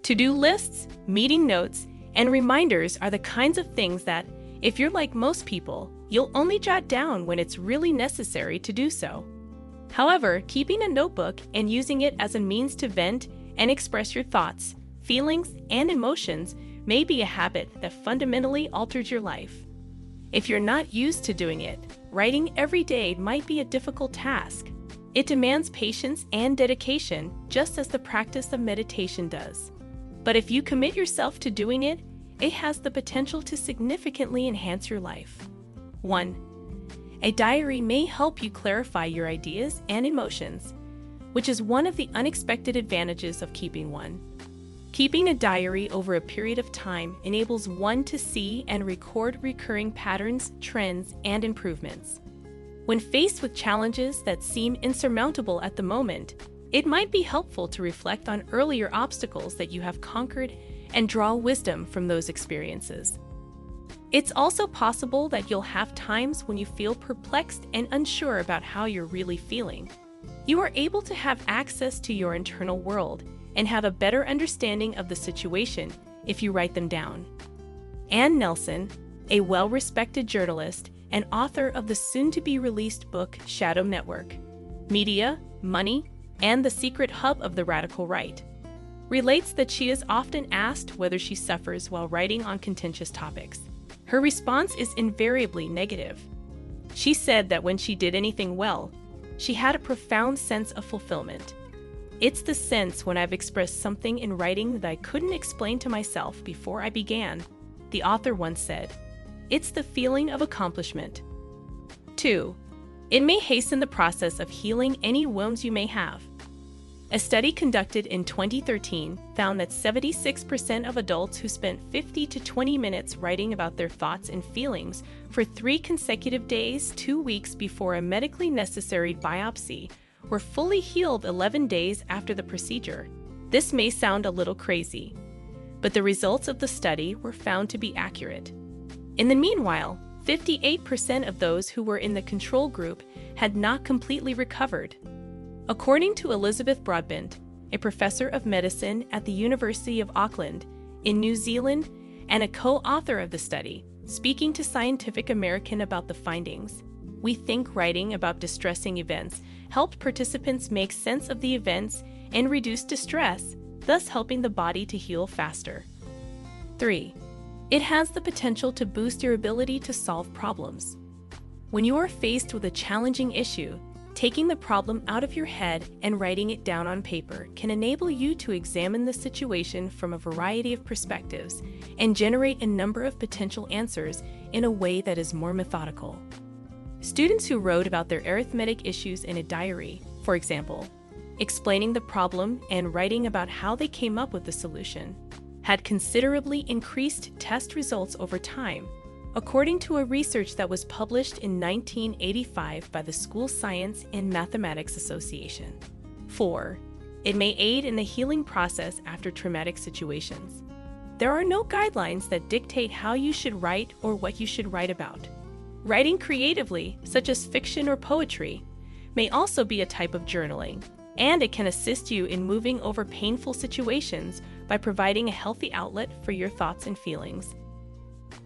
To-do lists, meeting notes, and reminders are the kinds of things that, if you're like most people, you'll only jot down when it's really necessary to do so. However, keeping a notebook and using it as a means to vent and express your thoughts, feelings, and emotions may be a habit that fundamentally alters your life. If you're not used to doing it, writing every day might be a difficult task. It demands patience and dedication, just as the practice of meditation does. But if you commit yourself to doing it, it has the potential to significantly enhance your life. 1. A diary may help you clarify your ideas and emotions, which is one of the unexpected advantages of keeping one. Keeping a diary over a period of time enables one to see and record recurring patterns, trends, and improvements. When faced with challenges that seem insurmountable at the moment, it might be helpful to reflect on earlier obstacles that you have conquered and draw wisdom from those experiences. It's also possible that you'll have times when you feel perplexed and unsure about how you're really feeling. You are able to have access to your internal world and have a better understanding of the situation if you write them down. Ann Nelson, a well-respected journalist and author of the soon-to-be-released book Shadow Network, Media, Money, and the Secret Hub of the Radical Right, relates that she is often asked whether she suffers while writing on contentious topics. Her response is invariably negative. She said that when she did anything well, she had a profound sense of fulfillment. It's the sense when I've expressed something in writing that I couldn't explain to myself before I began, the author once said. It's the feeling of accomplishment. 2. It may hasten the process of healing any wounds you may have. A study conducted in 2013 found that 76% of adults who spent 50 to 20 minutes writing about their thoughts and feelings for 3 consecutive days, 2 weeks before a medically necessary biopsy, were fully healed 11 days after the procedure. This may sound a little crazy, but the results of the study were found to be accurate. In the meanwhile, 58% of those who were in the control group had not completely recovered. According to Elizabeth Broadbent, a professor of medicine at the University of Auckland in New Zealand and a co-author of the study, speaking to Scientific American about the findings, we think writing about distressing events helped participants make sense of the events and reduce distress, thus helping the body to heal faster. 3. It has the potential to boost your ability to solve problems. When you are faced with a challenging issue, taking the problem out of your head and writing it down on paper can enable you to examine the situation from a variety of perspectives and generate a number of potential answers in a way that is more methodical. Students who wrote about their arithmetic issues in a diary, for example, explaining the problem and writing about how they came up with the solution, had considerably increased test results over time, according to a research that was published in 1985 by the School Science and Mathematics Association. 4. It may aid in the healing process after traumatic situations. There are no guidelines that dictate how you should write or what you should write about. Writing creatively, such as fiction or poetry, may also be a type of journaling, and it can assist you in moving over painful situations by providing a healthy outlet for your thoughts and feelings.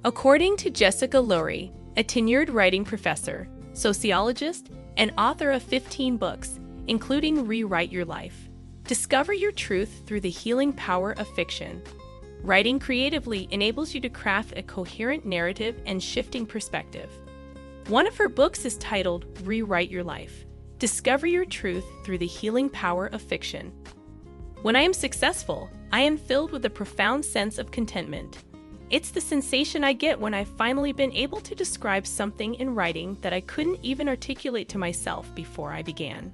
According to Jessica Lowry, a tenured writing professor, sociologist, and author of 15 books, including Rewrite Your Life, discover your truth through the healing power of fiction. Writing creatively enables you to craft a coherent narrative and shifting perspective. One of her books is titled Rewrite Your Life. Discover your truth through the healing power of fiction. When I am successful, I am filled with a profound sense of contentment. It's the sensation I get when I've finally been able to describe something in writing that I couldn't even articulate to myself before I began.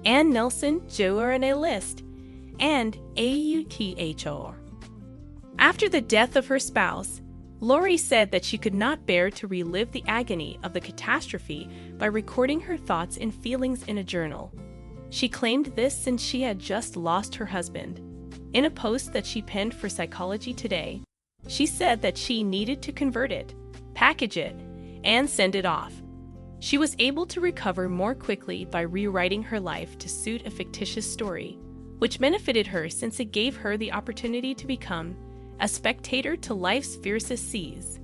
Ann Nelson, journalist, and author. After the death of her spouse, Lori said that she could not bear to relive the agony of the catastrophe by recording her thoughts and feelings in a journal. She claimed this since she had just lost her husband. In a post that she penned for Psychology Today, she said that she needed to convert it, package it, and send it off. She was able to recover more quickly by rewriting her life to suit a fictitious story, which benefited her since it gave her the opportunity to become a spectator to life's fiercest seas.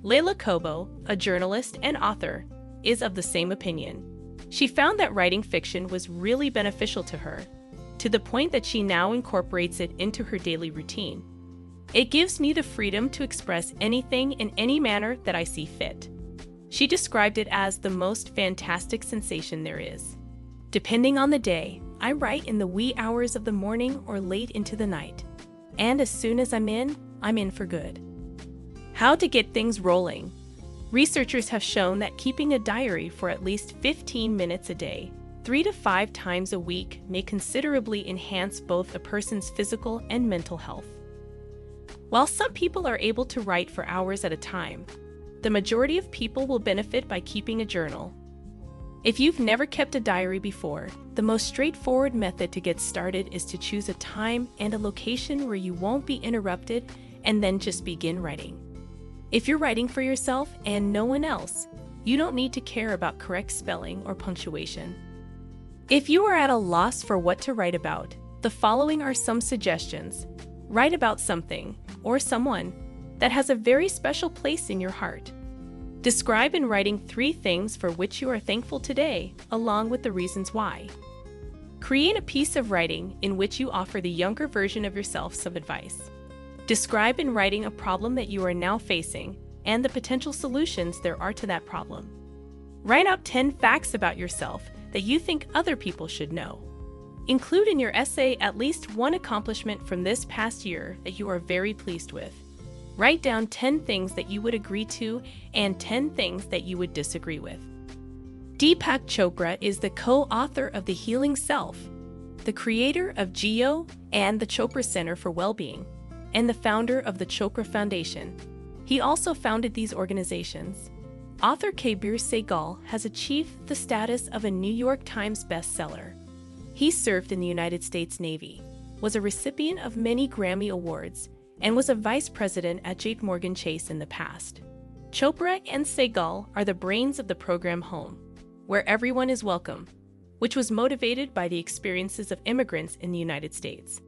Leila Kobo, a journalist and author, is of the same opinion. She found that writing fiction was really beneficial to her, to the point that she now incorporates it into her daily routine. It gives me the freedom to express anything in any manner that I see fit. She described it as the most fantastic sensation there is. Depending on the day, I write in the wee hours of the morning or late into the night. And as soon as I'm in for good. How to get things rolling. Researchers have shown that keeping a diary for at least 15 minutes a day, 3 to 5 times a week, may considerably enhance both a person's physical and mental health. While some people are able to write for hours at a time, the majority of people will benefit by keeping a journal. If you've never kept a diary before, the most straightforward method to get started is to choose a time and a location where you won't be interrupted and then just begin writing. If you're writing for yourself and no one else, you don't need to care about correct spelling or punctuation. If you are at a loss for what to write about, the following are some suggestions. Write about something or someone that has a very special place in your heart. Describe in writing 3 things for which you are thankful today, along with the reasons why. Create a piece of writing in which you offer the younger version of yourself some advice. Describe in writing a problem that you are now facing and the potential solutions there are to that problem. Write out 10 facts about yourself that you think other people should know. Include in your essay at least one accomplishment from this past year that you are very pleased with. Write down 10 things that you would agree to and 10 things that you would disagree with. Deepak Chopra is the co-author of The Healing Self, the creator of GEO and the Chopra Center for Wellbeing, and the founder of the Chopra Foundation. He also founded these organizations. Author Kabir Sehgal has achieved the status of a New York Times bestseller. He served in the United States Navy, was a recipient of many Grammy Awards, and was a vice president at JPMorgan Chase in the past. Chopra and Sehgal are the brains of the program Home, where everyone is welcome, which was motivated by the experiences of immigrants in the United States.